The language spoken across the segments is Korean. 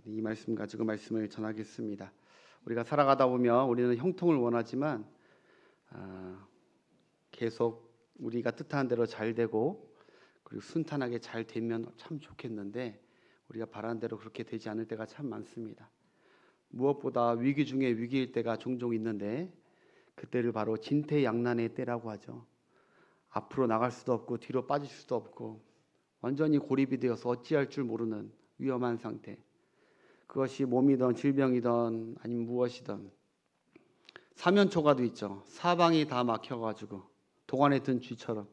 이 말씀 가지고 말씀을 전하겠습니다. 우리가 살아가다 보면 우리는 형통을 원하지만 계속 우리가 뜻하는 대로 잘 되고 그리고 순탄하게 잘 되면 참 좋겠는데 우리가 바라는 대로 그렇게 되지 않을 때가 참 많습니다. 무엇보다 위기 중에 위기일 때가 종종 있는데 그때를 바로 진퇴양난의 때라고 하죠. 앞으로 나갈 수도 없고 뒤로 빠질 수도 없고 완전히 고립이 되어서 어찌할 줄 모르는 위험한 상태. 그것이 몸이든 질병이든 아니면 무엇이든 사면초가도 있죠. 사방이 다 막혀가지고 동안에 든 쥐처럼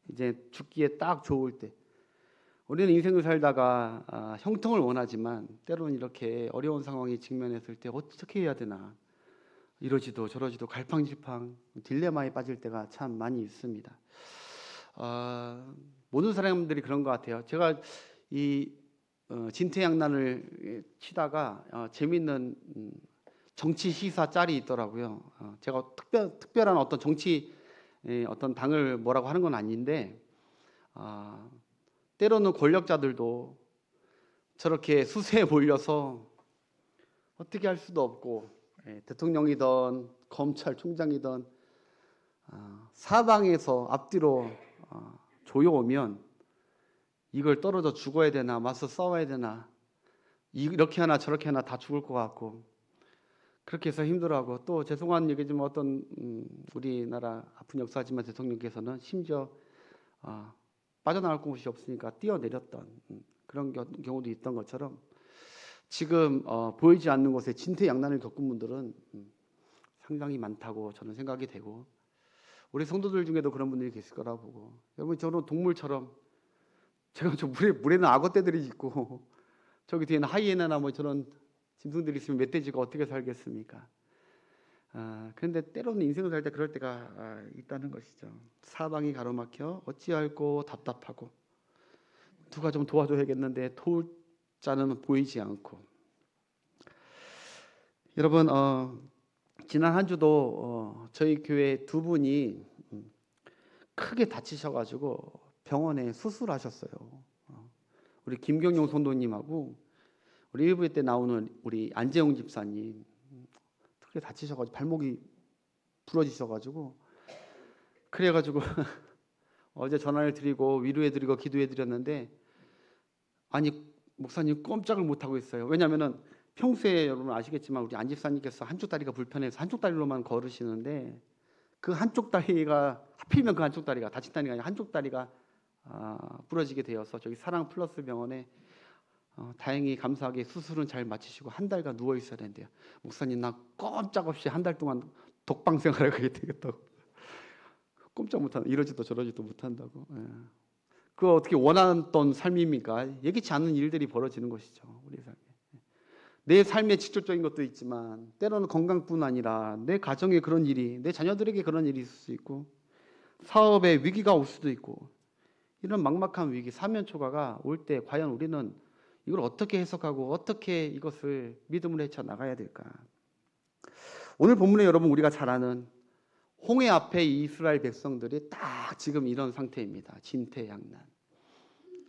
이제 죽기에 딱 좋을 때 우리는 인생을 살다가 형통을 원하지만 때로는 이렇게 어려운 상황에 직면했을 때 어떻게 해야 되나 이러지도 저러지도 갈팡질팡 딜레마에 빠질 때가 참 많이 있습니다. 모든 사람들이 그런 것 같아요. 제가 이 진퇴양난을 치다가 재밌는 정치 시사 짤이 있더라고요. 제가 특별한 어떤 정치 어떤 당을 뭐라고 하는 건 아닌데 때로는 권력자들도 저렇게 수세에 몰려서 어떻게 할 수도 없고 대통령이든 검찰총장이든 사방에서 앞뒤로 조여오면 이걸 떨어져 죽어야 되나 맞서 싸워야 되나 이렇게 하나 저렇게 하나 다 죽을 것 같고 그렇게 해서 힘들어하고 또 죄송한 얘기지만 어떤 우리나라 아픈 역사지만 대통령께서는 심지어 빠져나갈 곳이 없으니까 뛰어내렸던 그런 경우도 있던 것처럼 지금 보이지 않는 곳에 진퇴양난을 겪은 분들은 상당히 많다고 저는 생각이 되고 우리 성도들 중에도 그런 분들이 계실 거라 보고 여러분 저는 동물처럼 제가 저 물에는 악어떼들이 있고 저기 뒤에는 하이에나나 뭐 저런 짐승들이 있으면 멧돼지가 어떻게 살겠습니까? 그런데 때로는 인생을 살 때 그럴 때가 있다는 것이죠. 사방이 가로막혀 어찌할꼬 답답하고 누가 좀 도와줘야겠는데 도울 자는 보이지 않고 여러분 지난 한 주도 저희 교회 두 분이 크게 다치셔가지고 병원에 수술하셨어요. 우리 김경용 성도님하고 우리 일부 때 나오는 우리 안재용 집사님 크게 다치셔가지고 발목이 부러지셔가지고 그래가지고 어제 전화를 드리고 위로해드리고 기도해드렸는데 아니 목사님 꼼짝을 못하고 있어요. 왜냐하면은 평소에 여러분 아시겠지만 우리 안 집사님께서 한쪽 다리가 불편해서 한쪽 다리로만 걸으시는데 그 한쪽 다리가 하필이면 그 한쪽 다리가 다친 다리가 아니라 한쪽 다리가 부러지게 되어서 저기 사랑 플러스 병원에 다행히 감사하게 수술은 잘 마치시고 한 달간 누워 있어야 된대요. 목사님 나 꼼짝없이 한 달 동안 독방 생활을 하게 되겠다고. 꼼짝 못한다. 이러지도 저러지도 못한다고. 그거 어떻게 원하던 삶입니까? 예기치 않은 일들이 벌어지는 것이죠. 우리 삶에. 내 삶에 직접적인 것도 있지만 때로는 건강뿐 아니라 내 가정에 그런 일이 내 자녀들에게 그런 일이 있을 수 있고 사업에 위기가 올 수도 있고 이런 막막한 위기 사면초가가 올 때 과연 우리는 이걸 어떻게 해석하고 어떻게 이것을 믿음으로 헤쳐나가야 될까? 오늘 본문에 여러분 우리가 잘 아는 홍해 앞에 이스라엘 백성들이 딱 지금 이런 상태입니다. 진퇴양난.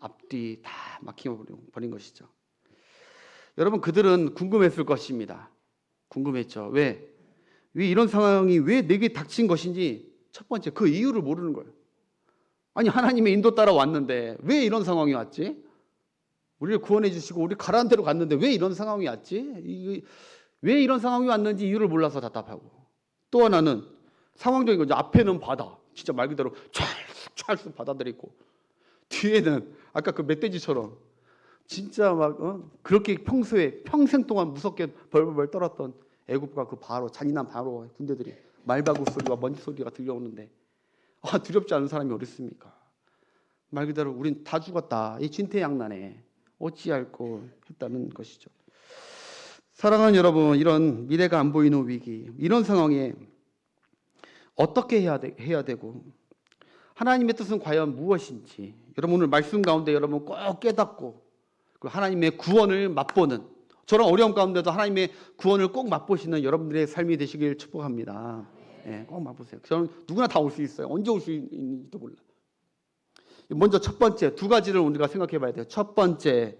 앞뒤 다 막혀버린 것이죠. 여러분 그들은 궁금했을 것입니다. 궁금했죠. 왜 이런 상황이 왜 내게 닥친 것인지 첫 번째 그 이유를 모르는 거예요. 아니 하나님의 인도 따라 왔는데 왜 이런 상황이 왔지? 우리를 구원해 주시고 우리 가라는 대로 갔는데 왜 이런 상황이 왔지? 왜 이런 상황이 왔는지 이유를 몰라서 답답하고 또 하나는 상황적인 거죠. 앞에는 바다 진짜 말 그대로 찰쑥 바다들이 있고 뒤에는 아까 그 멧돼지처럼 진짜 막 그렇게 평소에 평생 동안 무섭게 벌벌 떨었던 애국과 그 바로 잔인한 바로 군대들이 말바구 소리와 먼지 소리가 들려오는데 두렵지 않은 사람이 어디 있습니까? 말 그대로 우린 다 죽었다. 이 진퇴양난에 어찌할꼬 했다는 것이죠. 사랑하는 여러분, 이런 미래가 안 보이는 위기, 이런 상황에 어떻게 해야 되고 하나님의 뜻은 과연 무엇인지 여러분 오늘 말씀 가운데 여러분 꼭 깨닫고 하나님의 구원을 맛보는 저런 어려움 가운데도 하나님의 구원을 꼭 맛보시는 여러분들의 삶이 되시길 축복합니다. 꼭 맛보세요. 저는 누구나 다 올 수 있어요. 언제 올 수 있는지도 몰라. 먼저 첫 번째 두 가지를 우리가 생각해 봐야 돼요. 첫 번째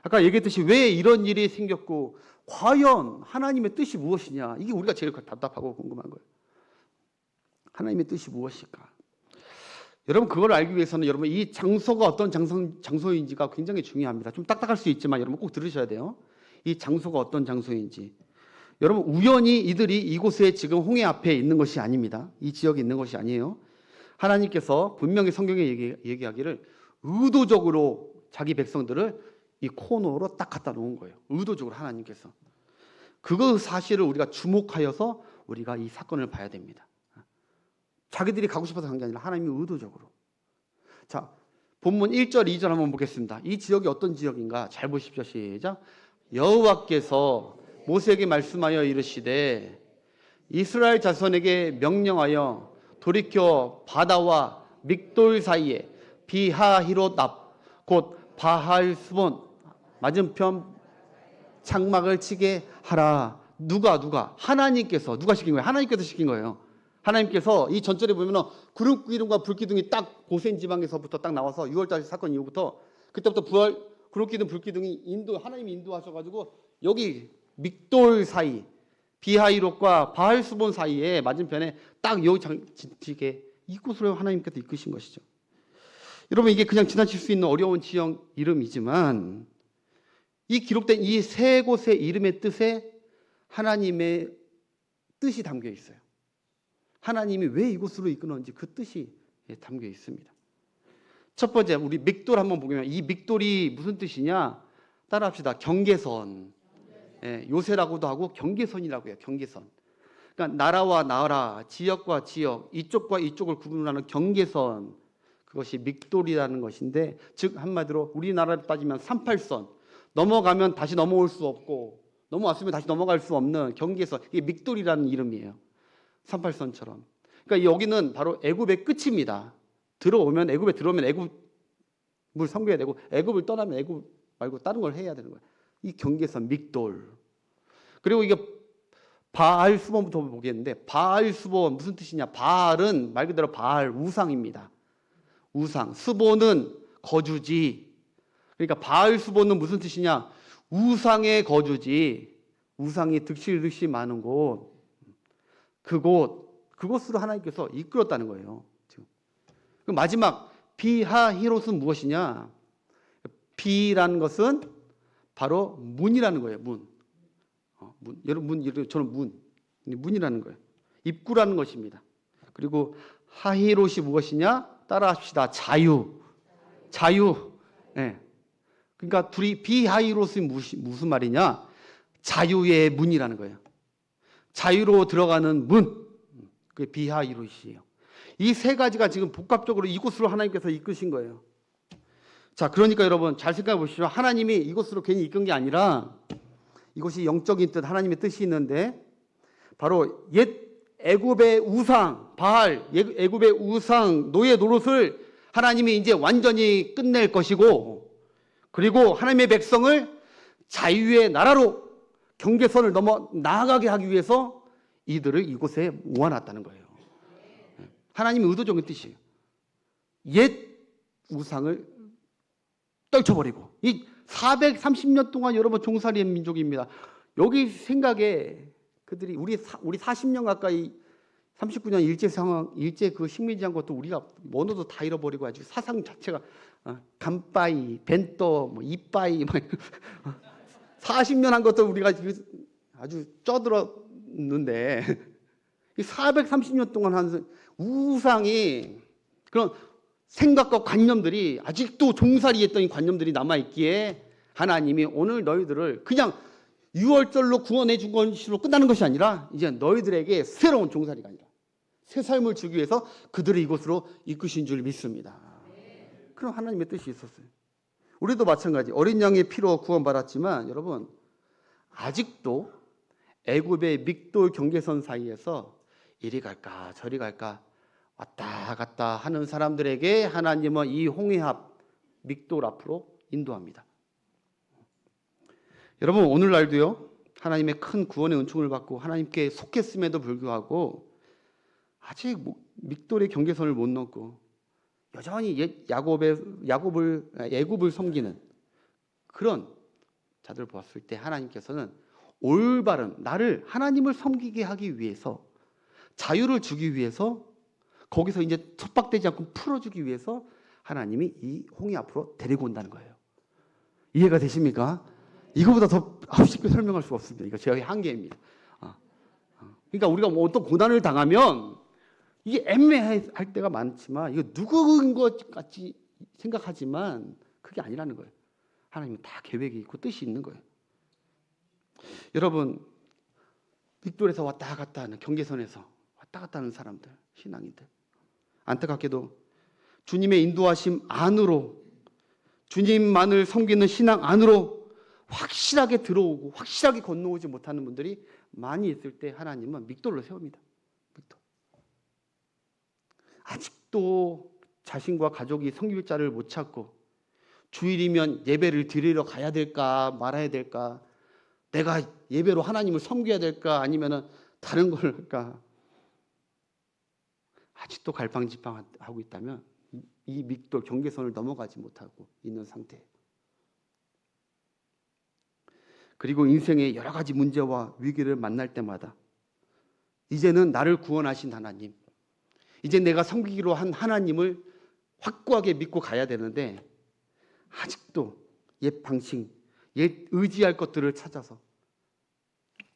아까 얘기했듯이 왜 이런 일이 생겼고 과연 하나님의 뜻이 무엇이냐, 이게 우리가 제일 답답하고 궁금한 거예요. 하나님의 뜻이 무엇일까? 여러분, 그걸 알기 위해서는 여러분 이 장소가 어떤 장소인지가 굉장히 중요합니다. 좀 딱딱할 수 있지만 여러분 꼭 들으셔야 돼요. 이 장소가 어떤 장소인지. 여러분, 우연히 이들이 이곳에 지금 홍해 앞에 있는 것이 아닙니다. 이 지역에 있는 것이 아니에요. 하나님께서 분명히 성경에 얘기하기를 의도적으로 자기 백성들을 이 코너로 딱 갖다 놓은 거예요. 의도적으로 하나님께서. 그거 사실을 우리가 주목하여서 우리가 이 사건을 봐야 됩니다. 자기들이 가고 싶어서 간 게 아니라 하나님이 의도적으로. 자, 본문 1절, 2절 한번 보겠습니다. 이 지역이 어떤 지역인가 잘 보십시오. 시작. 여호와께서 모세에게 말씀하여 이르시되 이스라엘 자손에게 명령하여 돌이켜 바다와 믹돌 사이에 비하히롯 앞 곧 바할스본 맞은편 장막을 치게 하라. 누가 하나님께서 누가 시킨 거예요? 하나님께서 시킨 거예요. 하나님께서 이 전절에 보면은 구름 기둥과 불 기둥이 딱 고센 지방에서부터 딱 나와서 6월달 사건 이후부터 그때부터 구름 기둥 불 기둥이 하나님이 인도하셔가지고 여기 믹돌 사이 비하이롯과 바알스본 사이에 맞은편에 딱 여기 지게 이곳으로 하나님께서 이끄신 것이죠. 여러분, 이게 그냥 지나칠 수 있는 어려운 지역 이름이지만 이 기록된 이 세 곳의 이름의 뜻에 하나님의 뜻이 담겨 있어요. 하나님이 왜 이곳으로 이끄는지 그 뜻이 담겨 있습니다. 첫 번째, 우리 믹돌 한번 보면 이 믹돌이 무슨 뜻이냐? 따라합시다. 경계선. 요새라고도 하고 경계선이라고 해요. 경계선. 그러니까 나라와 나라, 지역과 지역, 이쪽과 이쪽을 구분하는 경계선. 그것이 믹돌이라는 것인데, 즉 한마디로 우리나라로 따지면 38선. 넘어가면 다시 넘어올 수 없고 넘어왔으면 다시 넘어갈 수 없는 경계선. 이게 믹돌이라는 이름이에요. 38선처럼. 그러니까 여기는 바로 애굽의 끝입니다. 애굽에 들어오면 애굽을 섬겨야 되고 애굽을 떠나면 애굽 말고 다른 걸 해야 되는 거예요. 이 경계선 믹돌. 그리고 이게 바알스본부터 보겠는데, 바알스본 무슨 뜻이냐? 바알은 말 그대로 바알 우상입니다. 우상. 스본은 거주지. 그러니까 바알스본은 무슨 뜻이냐? 우상의 거주지. 우상이 득실득실 많은 곳. 그곳으로 하나님께서 이끌었다는 거예요. 지금. 마지막 비하히롯은 무엇이냐? 비라는 것은 바로 문이라는 거예요. 문. 여러분, 저는 문이라는 거예요. 입구라는 것입니다. 그리고 하히롯이 무엇이냐? 따라합시다. 자유. 예. 그러니까 비하히롯이 무슨 말이냐? 자유의 문이라는 거예요. 자유로 들어가는 문. 그게 비하히롯이에요. 이 세 가지가 지금 복합적으로 이곳으로 하나님께서 이끄신 거예요. 자, 그러니까 여러분 잘 생각해 보시죠. 하나님이 이곳으로 괜히 이끈 게 아니라 이곳이 영적인 뜻, 하나님의 뜻이 있는데 바로 옛 애굽의 우상, 바알, 애굽의 우상 노예 노릇을 하나님이 이제 완전히 끝낼 것이고, 그리고 하나님의 백성을 자유의 나라로 경계선을 넘어 나아가게 하기 위해서 이들을 이곳에 모아놨다는 거예요. 하나님의 의도적인 뜻이에요. 옛 우상을 떨쳐버리고, 이 430년 동안 여러분 종살이한 민족입니다. 여기 생각에 그들이 우리 40년 가까이 39년 일제 그 식민지한 것도 우리가 언어도 다 잃어버리고 아주 사상 자체가 간빠이, 벤또, 이빠이 40년 한 것도 우리가 아주 쪄들었는데 430년 동안 한 우상이 그런 생각과 관념들이 아직도 종살이했던 이 관념들이 남아있기에 하나님이 오늘 너희들을 그냥 6월절로 구원해 준 것으로 끝나는 것이 아니라 이제 너희들에게 새로운 종살이가 아니라 새 삶을 주기 위해서 그들을 이곳으로 이끄신 줄 믿습니다. 그런 하나님의 뜻이 있었어요. 우리도 마찬가지 어린 양의 피로 구원받았지만 여러분 아직도 애굽의 믹돌 경계선 사이에서 이리 갈까 저리 갈까 왔다 갔다 하는 사람들에게 하나님은 이 홍해 앞 믹돌 앞으로 인도합니다. 여러분 오늘날도요 하나님의 큰 구원의 은총을 받고 하나님께 속했음에도 불구하고 아직 믹돌의 경계선을 못 넘고 여전히 옛 애굽을 섬기는 그런 자들 보았을 때 하나님께서는 올바른 나를 하나님을 섬기게 하기 위해서 자유를 주기 위해서 거기서 이제 척박되지 않고 풀어주기 위해서 하나님이 이 홍해 앞으로 데리고 온다는 거예요. 이해가 되십니까? 이거보다 더 쉽게 설명할 수가 없습니다. 이거 제가 한계입니다. 그러니까 우리가 뭐 어떤 고난을 당하면 이게 애매할 때가 많지만 이거 누구인 것 같이 생각하지만 그게 아니라는 거예요. 하나님은 다 계획이 있고 뜻이 있는 거예요. 여러분, 빅돌에서 왔다 갔다 하는 경계선에서 왔다 갔다 하는 사람들, 신앙인들, 안타깝게도 주님의 인도하심 안으로, 주님만을 섬기는 신앙 안으로 확실하게 들어오고 확실하게 건너오지 못하는 분들이 많이 있을 때 하나님은 믹돌로 세웁니다. 믹돌. 아직도 자신과 가족이 성길자를 못 찾고 주일이면 예배를 드리러 가야 될까 말아야 될까, 내가 예배로 하나님을 섬겨야 될까 아니면 다른 걸 할까, 아직도 갈팡질팡하고 있다면 이 믹돌 경계선을 넘어가지 못하고 있는 상태예요. 그리고 인생의 여러 가지 문제와 위기를 만날 때마다 이제는 나를 구원하신 하나님, 이제 내가 섬기기로 한 하나님을 확고하게 믿고 가야 되는데 아직도 옛 방식, 옛 의지할 것들을 찾아서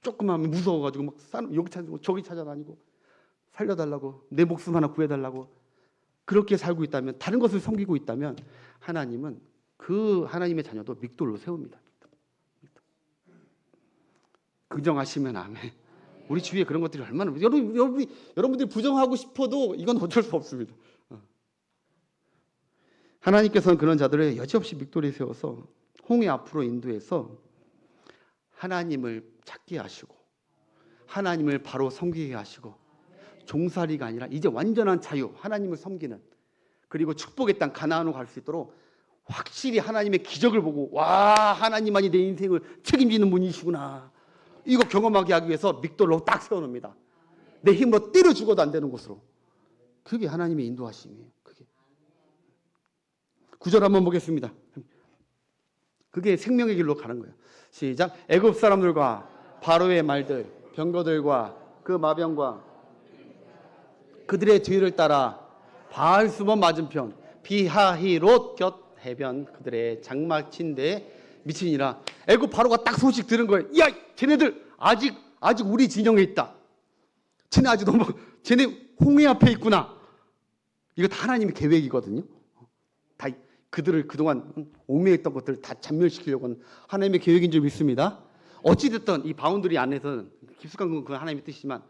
조금만 하면 무서워가지고 막 여기 찾고 저기 찾아다니고 살려달라고, 내 목숨 하나 구해달라고 그렇게 살고 있다면, 다른 것을 섬기고 있다면 하나님은 그 하나님의 자녀도 믹돌로 세웁니다. 긍정하시면 아멘. 우리 주위에 그런 것들이 얼마나, 여러분들이 부정하고 싶어도 이건 어쩔 수 없습니다. 하나님께서는 그런 자들을 여지없이 믹돌에 세워서 홍해 앞으로 인도해서 하나님을 찾게 하시고 하나님을 바로 섬기게 하시고 종살이가 아니라 이제 완전한 자유, 하나님을 섬기는, 그리고 축복의 땅 가나안으로 갈 수 있도록 확실히 하나님의 기적을 보고, 와, 하나님만이 내 인생을 책임지는 분이시구나, 이거 경험하게 하기 위해서 믹돌로 딱 세워놓습니다. 내 힘으로 때려 죽어도 안 되는 곳으로. 그게 하나님의 인도하심이에요. 그게 9절 한번 보겠습니다. 그게 생명의 길로 가는 거예요. 시작. 애굽 사람들과 바로의 말들, 병거들과 그 마병과 그들의 뒤를 따라 바알수몬 맞은편 비하히롯 곁 해변 그들의 장막친데 미치니라. 애굽 바로가 딱 소식 들은 거예요. 야, 쟤네들 아직 우리 진영에 있다. 쟤네 아직 너무, 쟤네 홍해 앞에 있구나. 이거 다 하나님의 계획이거든요. 다 그들을 그동안 옥매했던 것들을 다 잔멸시키려고 하는 하나님의 계획인 줄 믿습니다. 어찌됐든 이 바운더리 안에서는 깊숙한 건 그 하나님의 뜻이지만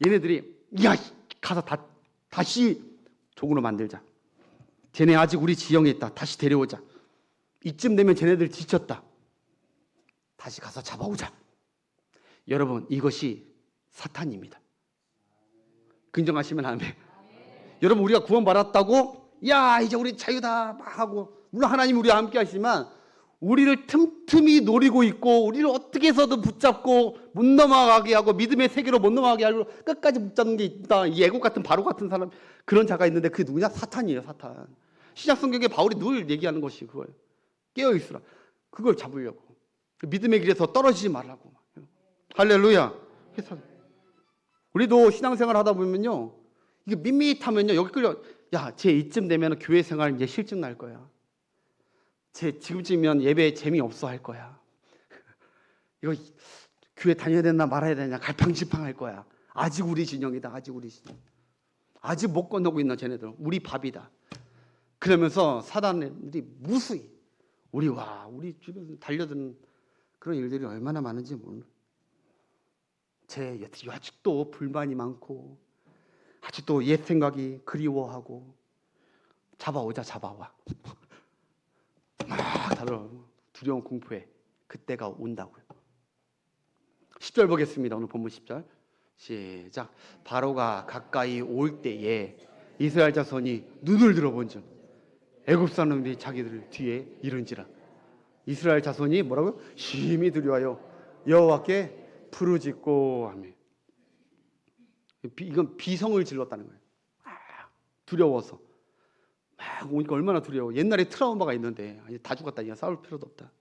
얘네들이, 야, 가서 다시 종으로 만들자. 쟤네 아직 우리 지형에 있다. 다시 데려오자. 이쯤 되면 쟤네들 지쳤다. 다시 가서 잡아오자. 여러분, 이것이 사탄입니다. 긍정하시면 아멘. 여러분, 우리가 구원받았다고 야, 이제 우리 자유다 막 하고, 물론 하나님 우리와 함께 하시지만 우리를 틈틈이 노리고 있고 우리를 어떻게 해서든 붙잡고 못 넘어가게 하고 믿음의 세계로 못 넘어가게 하려고 끝까지 붙잡는 게 있다. 이 애국 같은 바로 같은 사람, 그런 자가 있는데 그게 누구냐? 사탄이에요. 사탄. 신약 성경에 바울이 늘 얘기하는 것이 그거예요. 깨어있으라. 그걸 잡으려고. 믿음의 길에서 떨어지지 말라고. 할렐루야. 우리도 신앙생활 하다 보면요, 이게 밋밋하면요, 여기 끌려, 야, 쟤 이쯤 되면 교회 생활 이제 실증 날 거야. 쟤 지금쯤이면 예배 재미없어 할 거야. 이거 교회 다녀야 되나 말아야 되냐 갈팡질팡할 거야. 아직 우리 진영이다. 아직 우리 진영. 아직 못 건너고 있는 쟤네들. 우리 밥이다. 그러면서 사단들이 무수히 우리 주변에 달려드는 그런 일들이 얼마나 많은지 모르는. 쟤 아직도 불만이 많고 아직도 옛 생각이 그리워하고 잡아오자. 막 다들 두려운 공포에 그때가 온다고요. 10절 보겠습니다. 오늘 본문 10절 시작. 바로가 가까이 올 때에 이스라엘 자손이 눈을 들어본즉 애굽 사람들이 자기들 뒤에 이른지라. 이스라엘 자손이 뭐라고요? 심히 두려워하여 여호와께 부르짖고 하며. 이건 비성을 질렀다는 거예요. 두려워서 막 오니까 얼마나 두려워. 옛날에 트라우마가 있는데 이제 다 죽었다. 이제 싸울 필요도 없다.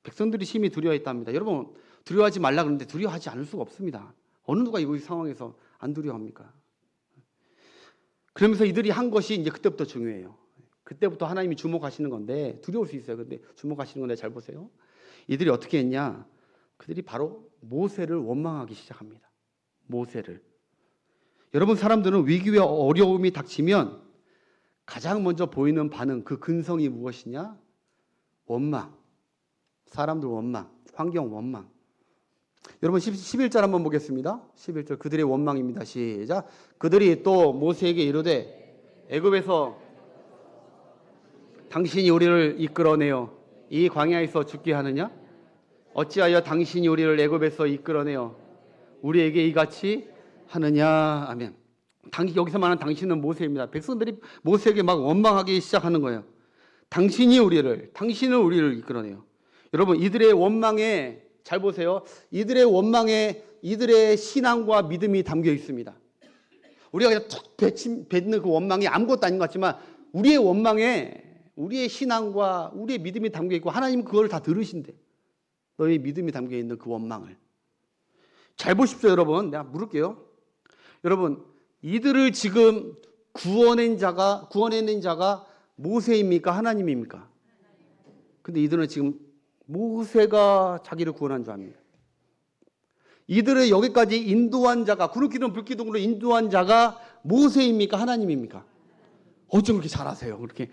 백성들이 심히 두려워했답니다. 여러분, 두려워하지 말라 그러는데 두려워하지 않을 수가 없습니다. 어느 누가 이 상황에서 안 두려워합니까? 그러면서 이들이 한 것이 이제 그때부터 중요해요. 그때부터 하나님이 주목하시는 건데, 두려울 수 있어요. 근데 주목하시는 건데 잘 보세요. 이들이 어떻게 했냐? 그들이 바로 모세를 원망하기 시작합니다. 모세를. 여러분, 사람들은 위기와 어려움이 닥치면 가장 먼저 보이는 반응, 그 근성이 무엇이냐? 원망. 사람들 원망, 환경 원망. 여러분 11절 한번 보겠습니다. 11절 그들의 원망입니다. 시작. 그들이 또 모세에게 이르되 애굽에서 당신이 우리를 이끌어내어 이 광야에서 죽게 하느냐? 어찌하여 당신이 우리를 애굽에서 이끌어내어 우리에게 이같이 하느냐? 아멘. 여기서 말하는 당신은 모세입니다. 백성들이 모세에게 막 원망하기 시작하는 거예요. 당신은 우리를 이끌어내요. 여러분, 이들의 원망에 잘 보세요. 이들의 원망에 이들의 신앙과 믿음이 담겨 있습니다. 우리가 그냥 툭 뱉는 그 원망이 아무것도 아닌 것 같지만 우리의 원망에 우리의 신앙과 우리의 믿음이 담겨 있고 하나님은 그걸 다 들으신대. 너희 믿음이 담겨 있는 그 원망을. 잘 보십시오, 여러분. 내가 물을게요. 여러분, 이들을 지금 구원해낸 자가 모세입니까? 하나님입니까? 근데 이들은 지금 모세가 자기를 구원한 줄 압니다. 이들을 여기까지 인도한 자가, 구름기둥 불기둥으로 인도한 자가 모세입니까? 하나님입니까? 어쩜 그렇게 잘하세요? 그렇게.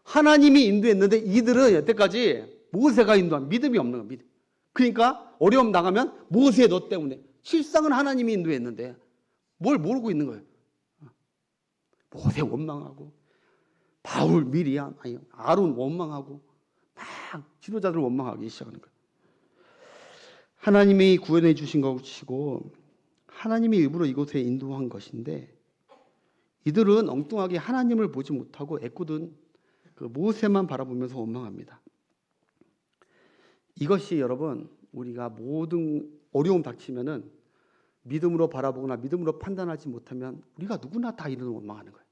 하나님이 인도했는데 이들은 여태까지 모세가 인도한 믿음이 없는 거예요. 그러니까 어려움 나가면 모세 너 때문에. 실상은 하나님이 인도했는데 뭘 모르고 있는 거예요. 모세 원망하고 바울, 미리암, 아론 원망하고 막 지도자들 원망하기 시작하는 거예요. 하나님이 구원해 주신 것이고 하나님이 일부러 이곳에 인도한 것인데 이들은 엉뚱하게 하나님을 보지 못하고 애꿎은 그 모세만 바라보면서 원망합니다. 이것이 여러분 우리가 모든 어려움 닥치면은 믿음으로 바라보거나 믿음으로 판단하지 못하면 우리가 누구나 다 이런 원망하는 거예요.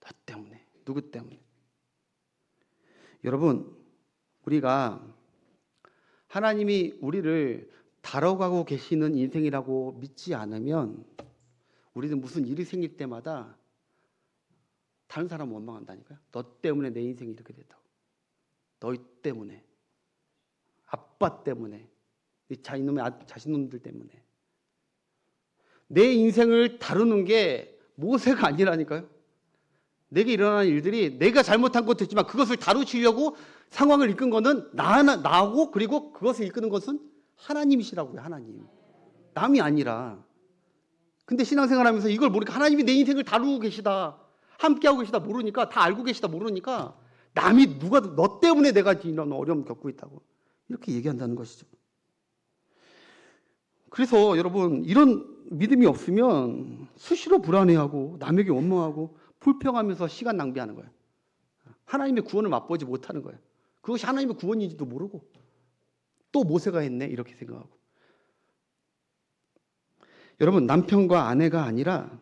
나 때문에, 누구 때문에. 여러분, 우리가 하나님이 우리를 다뤄가고 계시는 인생이라고 믿지 않으면 우리는 무슨 일이 생길 때마다 다른 사람 원망한다니까요. 너 때문에 내 인생이 이렇게 됐다고. 너희 때문에, 아빠 때문에, 자신놈의 자신놈들 때문에. 내 인생을 다루는 게 모세가 아니라니까요. 내게 일어나는 일들이 내가 잘못한 것도 있지만 그것을 다루시려고 상황을 이끈 것은 나고 그리고 그것을 이끄는 것은 하나님이시라고요. 하나님. 남이 아니라. 근데 신앙생활하면서 이걸 모르니까 하나님이 내 인생을 다루고 계시다. 함께하고 계시다 모르니까 다 알고 계시다 모르니까 남이 누가 너 때문에 내가 이런 어려움 겪고 있다고 이렇게 얘기한다는 것이죠. 그래서 여러분 이런 믿음이 없으면 수시로 불안해하고 남에게 원망하고 불평하면서 시간 낭비하는 거예요. 하나님의 구원을 맛보지 못하는 거예요. 그것이 하나님의 구원인지도 모르고 또 모세가 했네 이렇게 생각하고. 여러분 남편과 아내가 아니라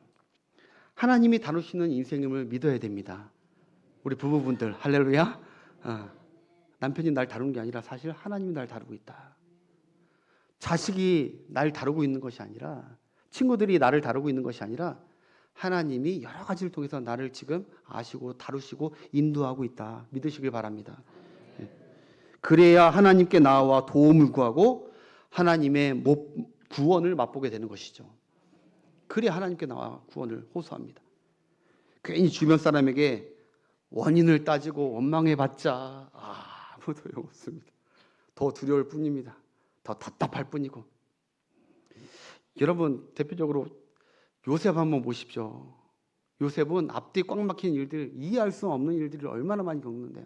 하나님이 다루시는 인생임을 믿어야 됩니다. 우리 부부분들 할렐루야. 남편이 날 다루는 게 아니라 사실 하나님이 날 다루고 있다. 자식이 날 다루고 있는 것이 아니라 친구들이 나를 다루고 있는 것이 아니라 하나님이 여러 가지를 통해서 나를 지금 아시고 다루시고 인도하고 있다. 믿으시길 바랍니다. 그래야 하나님께 나와 도움을 구하고 하나님의 구원을 맛보게 되는 것이죠. 그래야 하나님께 나와 구원을 호소합니다. 괜히 주변 사람에게 원인을 따지고 원망해봤자 아무 소용없습니다. 더 두려울 뿐입니다. 더 답답할 뿐이고. 여러분 대표적으로 요셉 한번 보십시오. 요셉은 앞뒤 꽉 막힌 일들, 이해할 수 없는 일들을 얼마나 많이 겪는데요.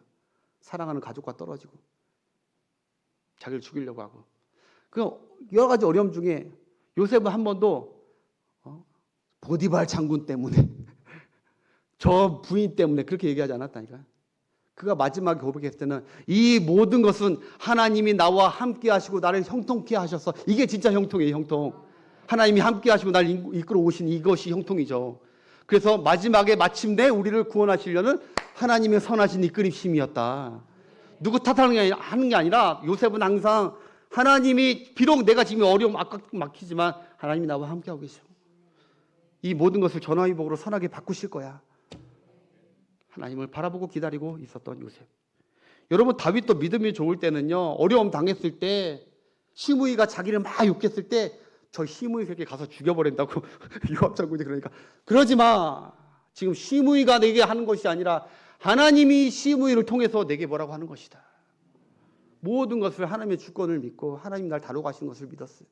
사랑하는 가족과 떨어지고 자기를 죽이려고 하고 그 여러 가지 어려움 중에 요셉은 한 번도 보디발 장군 때문에 저 부인 때문에 그렇게 얘기하지 않았다니까요. 그가 마지막에 고백했을 때는 이 모든 것은 하나님이 나와 함께 하시고 나를 형통케 하셔서 이게 진짜 형통이에요. 형통. 하나님이 함께 하시고 나를 이끌어 오신 이것이 형통이죠. 그래서 마지막에 마침내 우리를 구원하시려는 하나님의 선하신 이끌림심이었다. 누구 탓하는 게 아니라 요셉은 항상 하나님이 비록 내가 지금 어려움 막히지만 하나님이 나와 함께하고 계셔. 이 모든 것을 전화위복으로 선하게 바꾸실 거야. 하나님을 바라보고 기다리고 있었던 요셉. 여러분, 다윗도 믿음이 좋을 때는요, 어려움 당했을 때 시므이가 자기를 막 욕했을 때 저 시므이 새끼 가서 죽여버린다고 요압 장군이 그러니까 그러지 마. 지금 시므이가 내게 하는 것이 아니라 하나님이 시므이를 통해서 내게 뭐라고 하는 것이다. 모든 것을 하나님의 주권을 믿고 하나님 날 다루고 하시는 것을 믿었어요.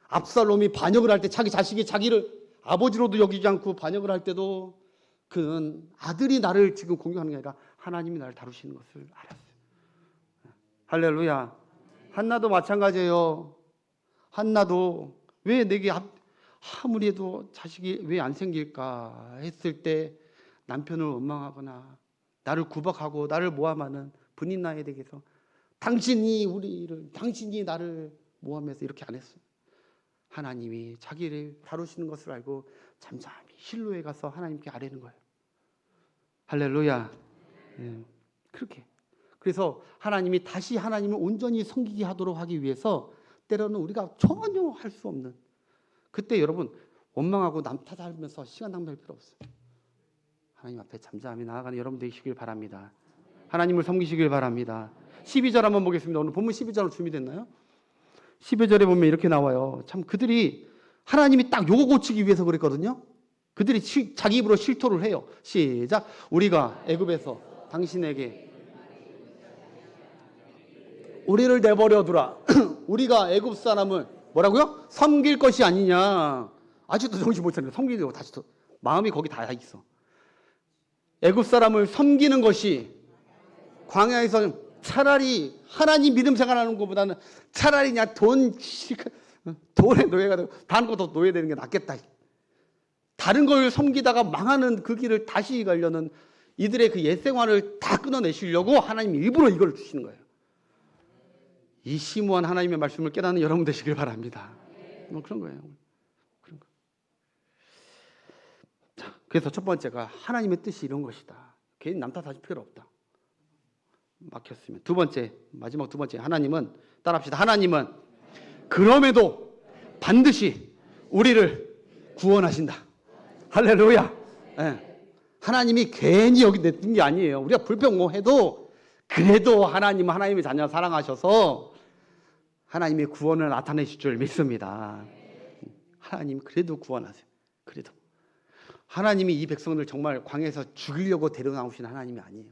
압살롬이 반역을 할 때 자기 자식이 자기를 아버지로도 여기지 않고 반역을 할 때도 그는 아들이 나를 지금 공격하는 게 아니라 하나님이 나를 다루시는 것을 알았어요. 할렐루야. 한나도 마찬가지예요. 한나도 왜 내게 아무리 해도 자식이 왜 안 생길까 했을 때 남편을 원망하거나 나를 구박하고 나를 모함하는 분인나에 대해서 당신이 나를 모함해서 이렇게 안 했어요. 하나님이 자기를 다루시는 것을 알고 잠잠히 실로에 가서 하나님께 아뢰는 거예요. 할렐루야. 그렇게. 그래서 하나님이 다시 하나님을 온전히 섬기게 하도록 하기 위해서 때로는 우리가 전혀 할 수 없는 그때 여러분 원망하고 남 탓하면서 시간 낭비할 필요 없어요. 하나님 앞에 잠잠히 나아가는 여러분 되시길 바랍니다. 하나님을 섬기시길 바랍니다. 12절 한번 보겠습니다. 오늘 본문 12절로 준비됐나요? 12절에 보면 이렇게 나와요. 참 그들이 하나님이 딱 요거 고치기 위해서 그랬거든요. 그들이 자기 입으로 실토를 해요. 시작. 우리가 애굽에서 당신에게 우리를 내버려 두라. 우리가 애굽 사람을 뭐라고요? 섬길 것이 아니냐. 아직도 정신 못 차리네. 섬기려고 다시 또 마음이 거기 다 있어. 애굽 사람을 섬기는 것이 광야에서 차라리 하나님 믿음 생활하는 것보다는 차라리 그냥 돈에 노예가 되고 다른 것도 노예되는 게 낫겠다. 다른 걸 섬기다가 망하는 그 길을 다시 가려는 이들의 그 옛 생활을 다 끊어내시려고 하나님이 일부러 이걸 주시는 거예요. 이 심오한 하나님의 말씀을 깨닫는 여러분 되시길 바랍니다. 뭐 그런 거예요. 그런 거. 자, 그래서 첫 번째가 하나님의 뜻이 이런 것이다. 괜히 남 탓하실 필요 없다. 막혔으면. 두 번째, 마지막 두 번째, 하나님은 따라합시다. 하나님은 그럼에도 반드시 우리를 구원하신다. 할렐루야. 네. 하나님이 괜히 여기 냈던 게 아니에요. 우리가 불평해도 그래도 하나님은 하나님의 자녀 사랑하셔서 하나님의 구원을 나타내실 줄 믿습니다. 하나님 그래도 구원하세요. 그래도 하나님이 이 백성들 정말 광야에서 죽이려고 데려나오신 하나님이 아니에요.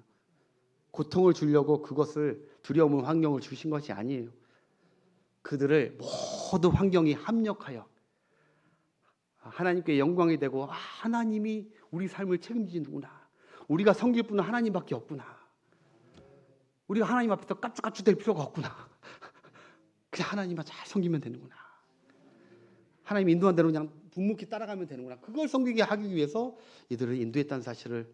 고통을 주려고 그것을 두려움의 환경을 주신 것이 아니에요. 그들을 모두 환경이 합력하여 하나님께 영광이 되고 하나님이 우리 삶을 책임지는구나. 우리가 섬길 분은 하나님밖에 없구나. 우리가 하나님 앞에서 깝죽깝죽 될 필요가 없구나. 그냥 하나님만 잘 섬기면 되는구나. 하나님 인도한 대로 그냥 묵묵히 따라가면 되는구나. 그걸 섬기게 하기 위해서 이들을 인도했다는 사실을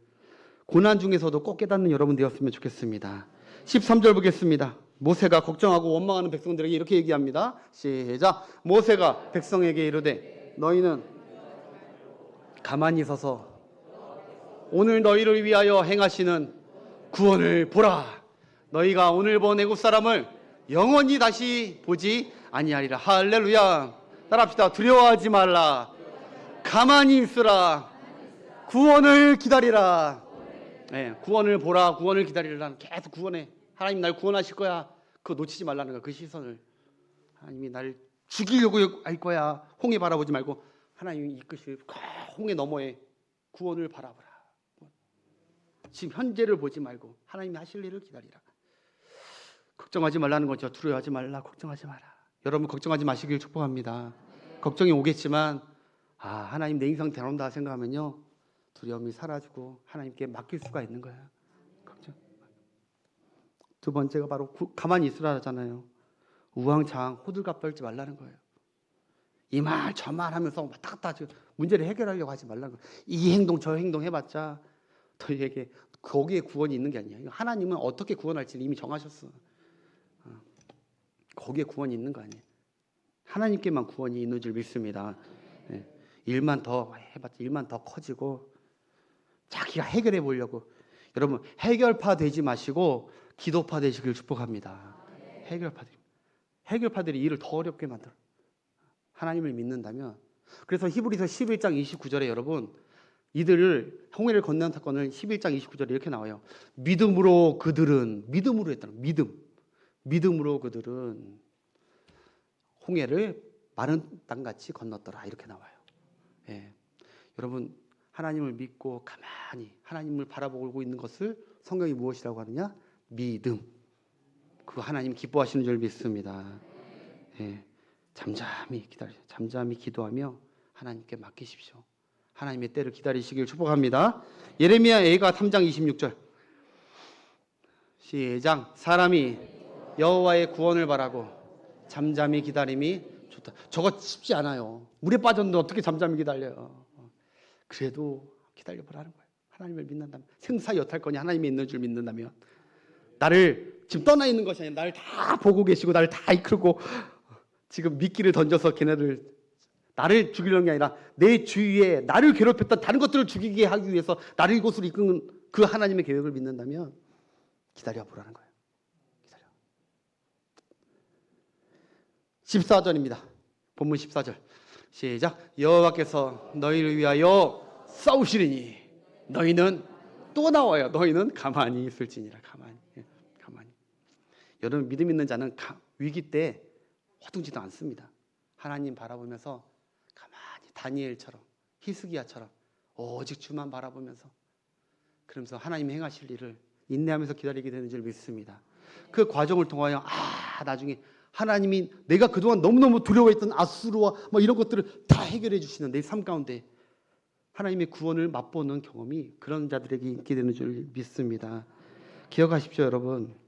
고난 중에서도 꼭 깨닫는 여러분 되었으면 좋겠습니다. 13절 보겠습니다. 모세가 걱정하고 원망하는 백성들에게 이렇게 얘기합니다. 시작. 모세가 백성에게 이르되 너희는 가만히 서서 오늘 너희를 위하여 행하시는 구원을 보라. 너희가 오늘 본 애굽 사람을 영원히 다시 보지 아니하리라. 할렐루야. 따라합시다. 두려워하지 말라. 가만히 있으라. 구원을 기다리라. 네, 구원을 보라. 구원을 기다리라. 계속 구원해. 하나님 날 구원하실 거야. 그거 놓치지 말라는 거야. 그 시선을. 하나님이 날 죽이려고 할 거야. 홍해 바라보지 말고 하나님이 이끄실 홍해 너머에 구원을 바라보라. 지금 현재를 보지 말고 하나님이 하실 일을 기다리라. 걱정하지 말라는 거죠. 두려워하지 말라. 걱정하지 마라. 여러분 걱정하지 마시길 축복합니다. 걱정이 오겠지만 하나님 내 인생 대놓는다 생각하면요. 두려움이 사라지고 하나님께 맡길 수가 있는 거예요. 걱정. 두 번째가 바로 가만히 있으라잖아요. 우왕좌왕 호들갑 떨지 말라는 거예요. 이 말 저 말 하면서 왔다 갔다 문제를 해결하려고 하지 말라는 거예요. 이 행동 저 행동 해봤자 너희에게 거기에 구원이 있는 게 아니에요. 하나님은 어떻게 구원할지를 이미 정하셨어. 거기에 구원이 있는 거 아니에요. 하나님께만 구원이 있는 줄 믿습니다. 네. 일만 더 해봤자 일만 더 커지고 자기가 해결해 보려고. 여러분 해결파 되지 마시고 기도파 되시길 축복합니다. 해결파들이 일을 더 어렵게 만들어. 하나님을 믿는다면. 그래서 히브리서 11장 29절에 여러분, 이들을 홍해를 건너는 사건을 11장 29절에 이렇게 나와요. 믿음으로 했다는 믿음으로 그들은 홍해를 마른 땅같이 건넜더라. 이렇게 나와요. 예. 여러분, 하나님을 믿고 가만히 하나님을 바라보고 있는 것을 성경이 무엇이라고 하느냐? 믿음. 그거 하나님 기뻐하시는 줄 믿습니다. 예. 잠잠히 기도하며 하나님께 맡기십시오. 하나님의 때를 기다리시길 축복합니다. 예레미야 애가 3장 26절 시작. 사람이 여호와의 구원을 바라고 잠잠히 기다림이 좋다. 저거 쉽지 않아요. 물에 빠졌는데 어떻게 잠잠히 기다려요. 그래도 기다려보라는 거예요. 하나님을 믿는다면, 생사여탈권이 하나님이 있는 줄 믿는다면, 나를 지금 떠나 있는 것이 아니라 나를 다 보고 계시고 나를 다 이끌고 지금 미끼를 던져서 걔네를 나를 죽이려는 게 아니라 내 주위에 나를 괴롭혔던 다른 것들을 죽이게 하기 위해서 나를 이곳으로 이끄는 그 하나님의 계획을 믿는다면 기다려보라는 거예요. 기다려. 14절입니다. 본문 14절 시작. 여호와께서 너희를 위하여 싸우시리니 너희는 또 나와요. 너희는 가만히 있을지니라. 가만히. 여러분, 믿음 있는 자는 위기 때 허둥지도 않습니다. 하나님 바라보면서 가만히 다니엘처럼 히스기야처럼 오직 주만 바라보면서, 그러면서 하나님이 행하실 일을 인내하면서 기다리게 되는 줄 믿습니다. 그 과정을 통하여 나중에 하나님이 내가 그동안 너무너무 두려워했던 아수르와 이런 것들을 다 해결해 주시는 내 삶 가운데 하나님의 구원을 맛보는 경험이 그런 자들에게 있게 되는 줄 믿습니다. 기억하십시오, 여러분.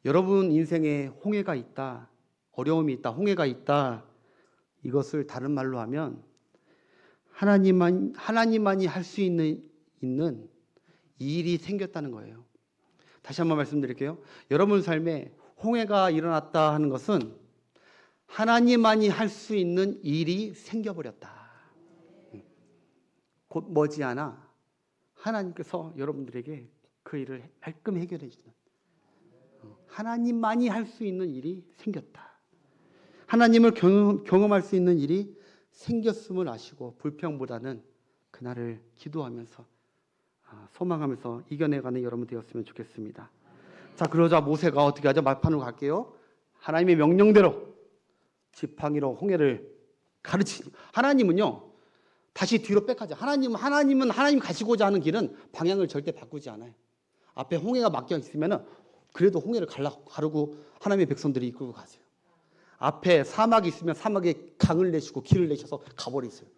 여러분 인생에 홍해가 있다, 어려움이 있다, 홍해가 있다, 이것을 다른 말로 하면 하나님만이 할 수 있는 일이 생겼다는 거예요. 다시 한번 말씀드릴게요. 여러분 삶에 홍해가 일어났다 하는 것은 하나님만이 할 수 있는 일이 생겨버렸다. 곧 머지않아 하나님께서 여러분들에게 그 일을 깔끔히 해결해 주는, 하나님만이 할 수 있는 일이 생겼다. 하나님을 경험할 수 있는 일이 생겼음을 아시고 불평보다는 그날을 기도하면서 소망하면서 이겨내가는 여러분 되었으면 좋겠습니다. 자, 그러자 모세가 어떻게 하죠? 말판으로 갈게요. 하나님의 명령대로 지팡이로 홍해를 가르치니, 하나님은요 다시 뒤로 백하지. 하나님은 하나님 가시고자 하는 길은 방향을 절대 바꾸지 않아요. 앞에 홍해가 막혀 있으면은 그래도 홍해를 가르고 하나님의 백성들이 이끌고 가세요. 앞에 사막이 있으면 사막에 강을 내시고 길을 내셔서 가버리세요.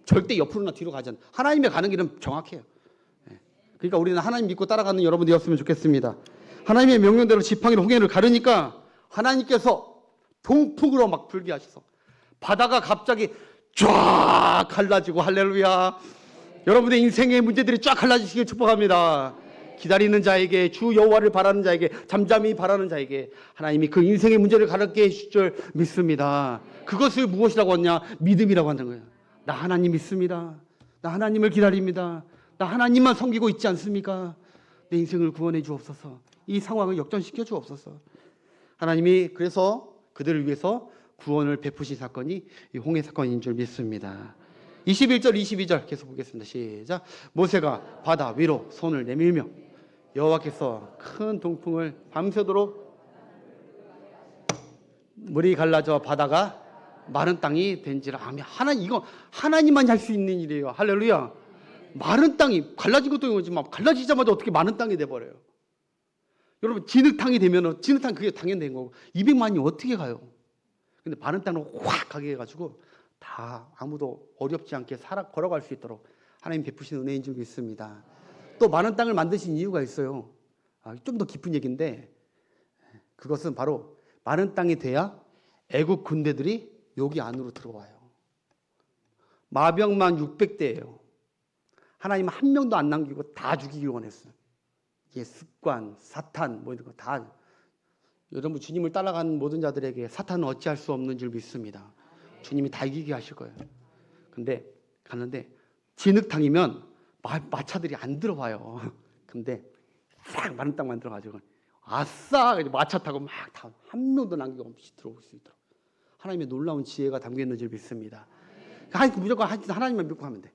절대 옆으로나 뒤로 가지 않아요. 하나님의 가는 길은 정확해요. 그러니까 우리는 하나님 믿고 따라가는 여러분 되었으면 좋겠습니다. 하나님의 명령대로 지팡이로 홍해를 가르니까 하나님께서 동풍으로 막 불게 하셔서 바다가 갑자기 쫙 갈라지고, 할렐루야. 여러분의 인생의 문제들이 쫙 갈라지시길 축복합니다. 기다리는 자에게, 주 여호와를 바라는 자에게, 잠잠히 바라는 자에게 하나님이 그 인생의 문제를 가르게 해주실 줄 믿습니다. 그것을 무엇이라고 하냐? 믿음이라고 하는 거예요. 나 하나님 믿습니다. 나 하나님을 기다립니다. 나 하나님만 섬기고 있지 않습니까? 내 인생을 구원해 주옵소서. 이 상황을 역전시켜 주옵소서. 하나님이 그래서 그들을 위해서 구원을 베푸신 사건이 이 홍해 사건인 줄 믿습니다. 21절 22절 계속 보겠습니다. 시작. 모세가 바다 위로 손을 내밀며 여호와께서 큰 동풍을 밤새도록 물이 갈라져 바다가 마른 땅이 된지라 하며, 이거 하나님만이 할 수 있는 일이에요. 할렐루야. 마른 땅이 갈라진 것도 이거지만 갈라지자마자 어떻게 마른 땅이 돼버려요. 여러분, 진흙탕이 되면은 진흙탕 그게 당연된 거고 200만이 어떻게 가요? 근데 마른 땅으로 확 가게 해가지고 다 아무도 어렵지 않게 걸어갈 수 있도록 하나님 베푸신 은혜인 줄 믿습니다. 또 마른 땅을 만드신 이유가 있어요. 좀 더 깊은 얘기인데, 그것은 바로 마른 땅이 돼야 애국 군대들이 여기 안으로 들어와요. 마병만 600대예요. 하나님 한 명도 안 남기고 다 죽이기 원했어요. 이게 습관, 사탄 이런 거 다, 여러분 주님을 따라가는 모든 자들에게 사탄은 어찌할 수 없는 줄 믿습니다. 주님이 다 이기게 하실 거예요. 근데 갔는데 진흙탕이면 마차들이 안 들어와요. 근데 싹 마른 땅 만들어가지고 아싸 마차 타고 막 다 한 명도 남김없이 들어올 수 있도록 하나님의 놀라운 지혜가 담겨 있는 줄 믿습니다. 무조건 하나님만 믿고 하면 돼.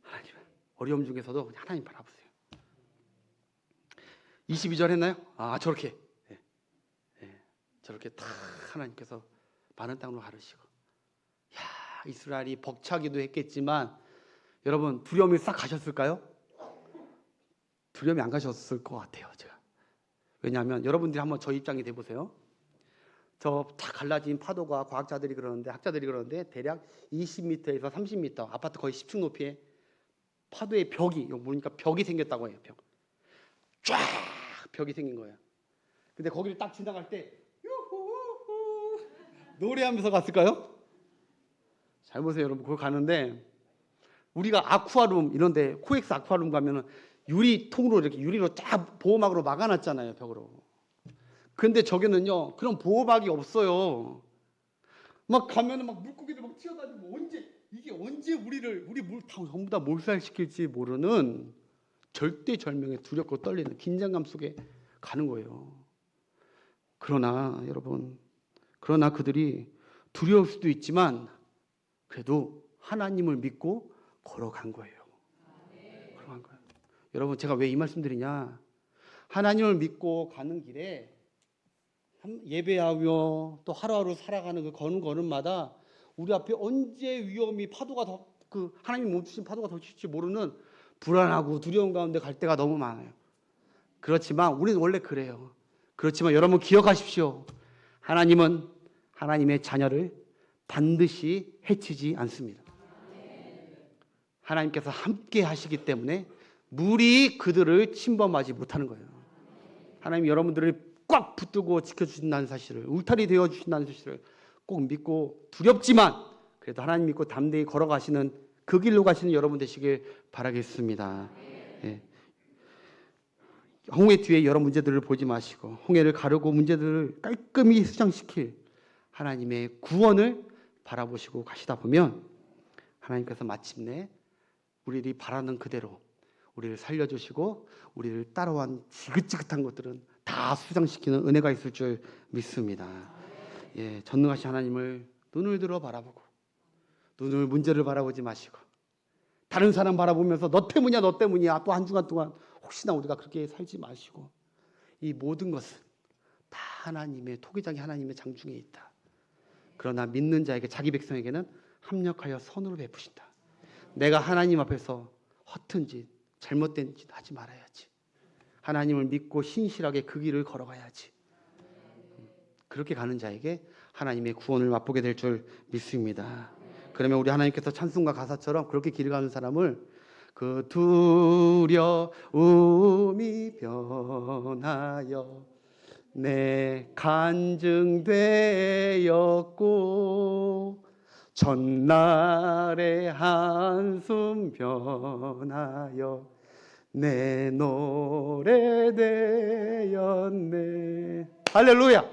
하나님, 어려움 중에서도 하나님 바라보세요. 22절 했나요? 저렇게 저렇게 다 하나님께서 많은 땅으로 가르시고, 이스라엘이 벅차기도 했겠지만 여러분 두려움이 싹 가셨을까요? 두려움이 안 가셨을 것 같아요. 제가 왜냐하면 여러분들이 한번 저 입장이 돼보세요. 저 다 갈라진 파도가 학자들이 그러는데 대략 20m에서 30m 아파트 거의 10층 높이에 파도의 벽이, 보니까 벽이 생겼다고 해요. 쫙 벽이 생긴 거예요. 근데 거기를 딱 지나갈 때 유후 노래하면서 갔을까요? 잘 보세요, 여러분. 거기 가는데 우리가 아쿠아룸 이런데 코엑스 아쿠아룸 가면은 유리통으로 이렇게 유리로 쫙 보호막으로 막아놨잖아요, 벽으로. 근데 저기는요 그런 보호막이 없어요. 막 가면은 막 물고기들 막 튀어다니고 언제 우리 물 전부 다 몰살시킬지 모르는 절대절명의 두렵고 떨리는 긴장감 속에 가는 거예요. 그러나 여러분, 그들이 두려울 수도 있지만 그래도 하나님을 믿고 걸어간 거예요. 여러분, 제가 왜 이 말씀드리냐? 하나님을 믿고 가는 길에 예배하며 또 하루하루 살아가는 그 거는 걸음마다 우리 앞에 언제 위험이 파도가 더 하나님이 멈추신 파도가 더 칠지 모르는 불안하고 두려운 가운데 갈 때가 너무 많아요. 그렇지만 우리는 원래 그래요. 그렇지만 여러분 기억하십시오. 하나님은 하나님의 자녀를 반드시 해치지 않습니다. 하나님께서 함께 하시기 때문에 물이 그들을 침범하지 못하는 거예요. 하나님 여러분들을 꽉 붙들고 지켜주신다는 사실을, 울타리 되어주신다는 사실을 꼭 믿고, 두렵지만 그래도 하나님 믿고 담대히 걸어가시는 그 길로 가시는 여러분 되시길 바라겠습니다. 홍해 뒤에 여러 문제들을 보지 마시고 홍해를 가르고 문제들을 깔끔히 수장시킬 하나님의 구원을 바라보시고 가시다 보면 하나님께서 마침내 우리들이 바라는 그대로 우리를 살려주시고 우리를 따라온 지긋지긋한 것들은 다 수장시키는 은혜가 있을 줄 믿습니다. 전능하신 하나님을 눈을 들어 바라보고 문제를 바라보지 마시고 다른 사람 바라보면서 너 때문이야 또 한 주간 동안 혹시나 우리가 그렇게 살지 마시고, 이 모든 것은 다 하나님의 토기장이 하나님의 장중에 있다. 그러나 믿는 자에게, 자기 백성에게는 합력하여 선으로 베푸신다. 내가 하나님 앞에서 허튼 짓, 잘못된 짓 하지 말아야지. 하나님을 믿고 신실하게 그 길을 걸어가야지. 그렇게 가는 자에게 하나님의 구원을 맛보게 될 줄 믿습니다. 그러면 우리 하나님께서 찬송가 가사처럼 그렇게 길을 가는 사람을 그 두려움이 변하여 내 간증되었고 전날의 한숨 변하여 내 노래 되었네. 할렐루야.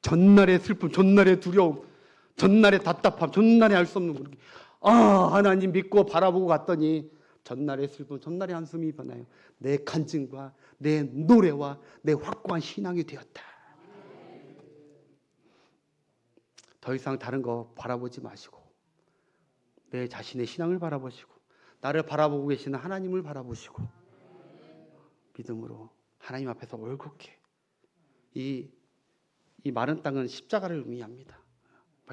전날의 슬픔, 전날의 두려움, 전날의 답답함, 전날의 알 수 없는 그렇게 하나님 믿고 바라보고 갔더니 전날의 슬픔, 전날의 한숨이 변하여 내 간증과 내 노래와 내 확고한 신앙이 되었다. 더 이상 다른 거 바라보지 마시고 내 자신의 신앙을 바라보시고 나를 바라보고 계시는 하나님을 바라보시고 믿음으로 하나님 앞에서 올곧게, 이 마른 땅은 십자가를 의미합니다.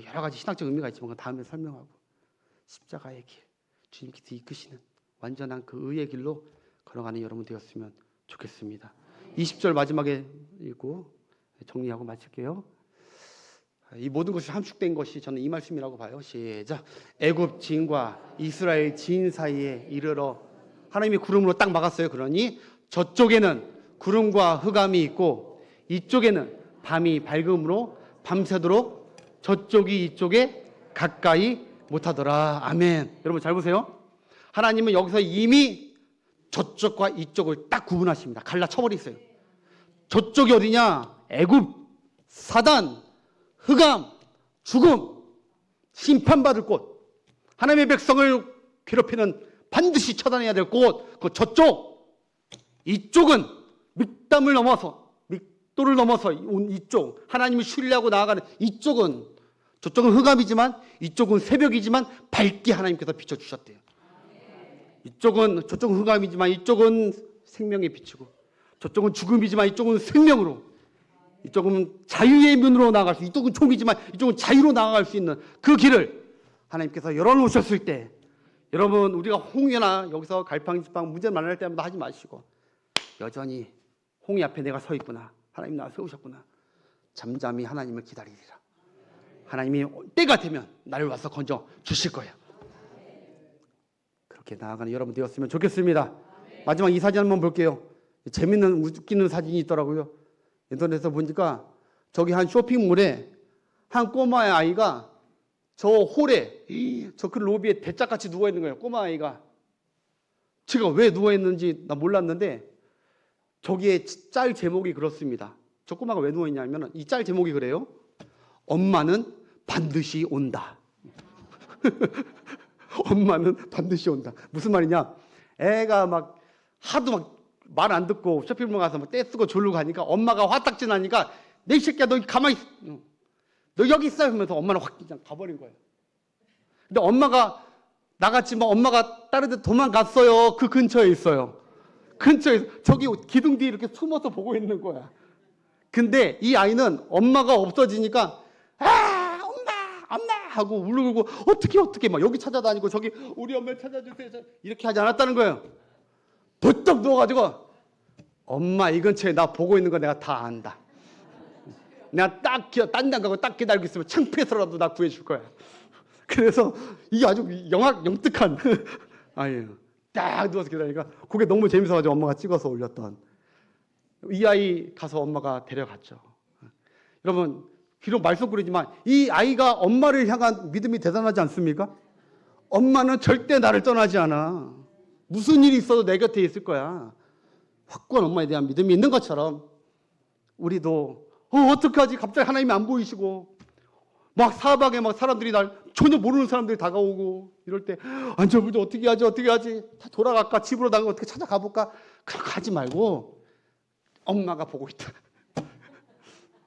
여러 가지 신학적 의미가 있지만 다음에 설명하고, 십자가의 길, 주님께서 이끄시는 완전한 그 의의 길로 걸어가는 여러분 되었으면 좋겠습니다. 20절 마지막에 읽고 정리하고 마칠게요. 이 모든 것이 함축된 것이 저는 이 말씀이라고 봐요. 시작. 애굽 진과 이스라엘 진 사이에 이르러 하나님이 구름으로 딱 막았어요. 그러니 저쪽에는 구름과 흑암이 있고 이쪽에는 밤이 밝음으로 밤새도록 저쪽이 이쪽에 가까이 못하더라. 아멘. 여러분 잘 보세요. 하나님은 여기서 이미 저쪽과 이쪽을 딱 구분하십니다. 갈라쳐버리세요. 저쪽이 어디냐? 애굽, 사단, 흑암, 죽음, 심판받을 곳, 하나님의 백성을 괴롭히는 반드시 처단해야 될 곳, 그 저쪽. 이쪽은 믹담을 넘어서 믹도를 넘어서 온 이쪽 하나님을 신뢰하고 나아가는 이쪽은 저쪽은 흑암이지만 이쪽은 새벽이지만 밝게 하나님께서 비춰주셨대요. 이쪽은 저쪽은 흑암이지만 이쪽은 생명의 빛이고 저쪽은 죽음이지만 이쪽은 생명으로 이쪽은 자유의 문으로 나아갈 수 이쪽은 종이지만 이쪽은 자유로 나아갈 수 있는 그 길을 하나님께서 열어놓으셨을 때 여러분 우리가 홍해나 여기서 갈팡질팡 문제 만날 때마다 하지 마시고 여전히 홍해 앞에 내가 서 있구나 하나님 나 세우셨구나 잠잠히 하나님을 기다리리라. 하나님이 때가 되면 나를 와서 건져 주실 거예요. 그렇게 나아가는 여러분 되었으면 좋겠습니다. 마지막 이 사진 한번 볼게요. 재밌는 웃기는 사진이 있더라고요. 인터넷에서 보니까 저기 한 쇼핑몰에 한 꼬마 아이가 저 홀에 저 그 로비에 대짝같이 누워 있는 거예요. 꼬마 아이가. 제가 왜 누워 있는지 나 몰랐는데 저기에 짤 제목이 그렇습니다. 저 꼬마가 왜 누워 있냐면 이 짤 제목이 그래요. 엄마는 반드시 온다. 엄마는 반드시 온다. 무슨 말이냐? 애가 막 하도 막 말 안 듣고 쇼핑몰 가서 막 떼쓰고 졸고 가니까 엄마가 화딱지 나니까 내 새끼야 너 가만히 있어. 너 여기 있어 하면서 엄마는 확 그냥 가버린 거예요. 근데 엄마가 나갔지만 엄마가 다른 데 도망갔어요. 그 근처에 있어요. 근처에 저기 기둥 뒤에 이렇게 숨어서 보고 있는 거야. 근데 이 아이는 엄마가 없어지니까 아 엄마 하고 울고 어떻게 막 여기 찾아다니고 저기 우리 엄마 찾아주세요 이렇게 하지 않았다는 거예요. 벌떡 누워가지고 엄마 이 근처에 나 보고 있는 거 내가 다 안다. 내가 딴 데 가고 딱 기다리고 있으면 창피해서라도 나 구해줄 거야. 그래서 이게 아주 영특한 아이예요. 딱 누워서 기다리니까 그게 너무 재밌어가지고 엄마가 찍어서 올렸던 이 아이 가서 엄마가 데려갔죠. 여러분 비록 말썽꾸리지만 이 아이가 엄마를 향한 믿음이 대단하지 않습니까? 엄마는 절대 나를 떠나지 않아. 무슨 일이 있어도 내 곁에 있을 거야. 확고한 엄마에 대한 믿음이 있는 것처럼 우리도 어떡하지? 갑자기 하나님이 안 보이시고 막 사방에 막 사람들이 날 전혀 모르는 사람들이 다가오고 이럴 때 안전부지 어떻게 하지? 다 돌아갈까? 집으로 나가 어떻게 찾아가 볼까? 그럼 가지 말고 엄마가 보고 있다.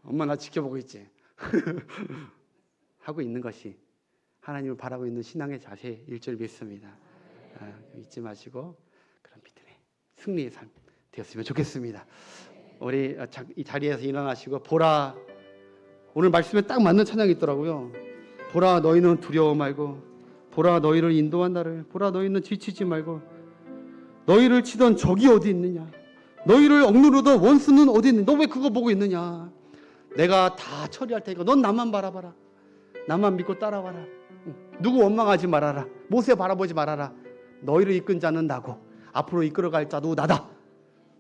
엄마 나 지켜보고 있지. 하고 있는 것이 하나님을 바라고 있는 신앙의 자세일 줄 믿습니다. 잊지 마시고 그런 믿음의 승리의 삶 되었으면 좋겠습니다. 우리 이 자리에서 일어나시고 보라 오늘 말씀에 딱 맞는 찬양이 있더라고요. 보라 너희는 두려워 말고 보라 너희를 인도한 나를 보라 너희는 지치지 말고 너희를 치던 적이 어디 있느냐 너희를 억누르던 원수는 어디 있느냐 너 왜 그거 보고 있느냐 내가 다 처리할 테니까 넌 나만 바라봐라 나만 믿고 따라와라 누구 원망하지 말아라 모세 바라보지 말아라 너희를 이끈 자는 나고 앞으로 이끌어갈 자도 나다.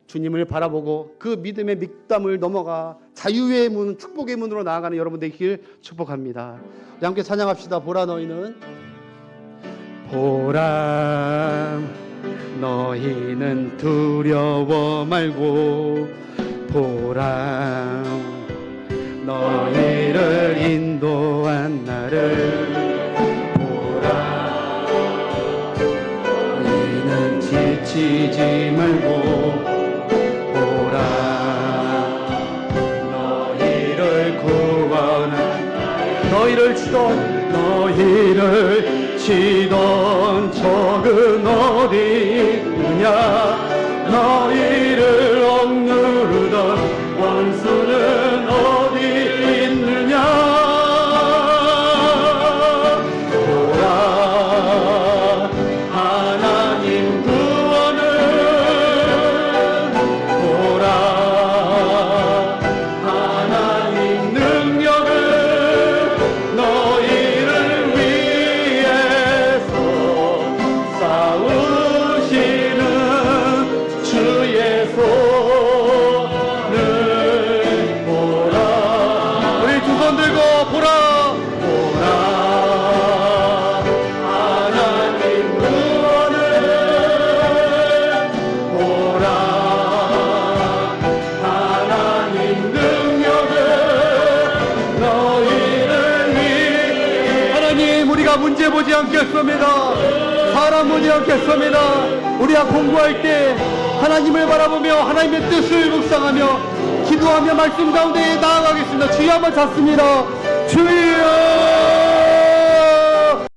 주님을 바라보고 그 믿음의 믹담을 넘어가 자유의 문, 축복의 문으로 나아가는 여러분 되길 축복합니다. 우리 함께 찬양합시다. 보라 너희는 보라 너희는 두려워 말고 보라 너희를 인도한 나를 지치지 말고 보라 너희를 구원한 너희를 치던 적은 어디 있느냐 너희를 억누르던 원수는 어디 있느냐 문제 보지 않겠습니다. 사람 보지 않겠습니다. 우리가 공부할 때 하나님을 바라보며 하나님의 뜻을 묵상하며 기도하며 말씀 가운데 나아가겠습니다. 주여 한번 잡습니다. 주여.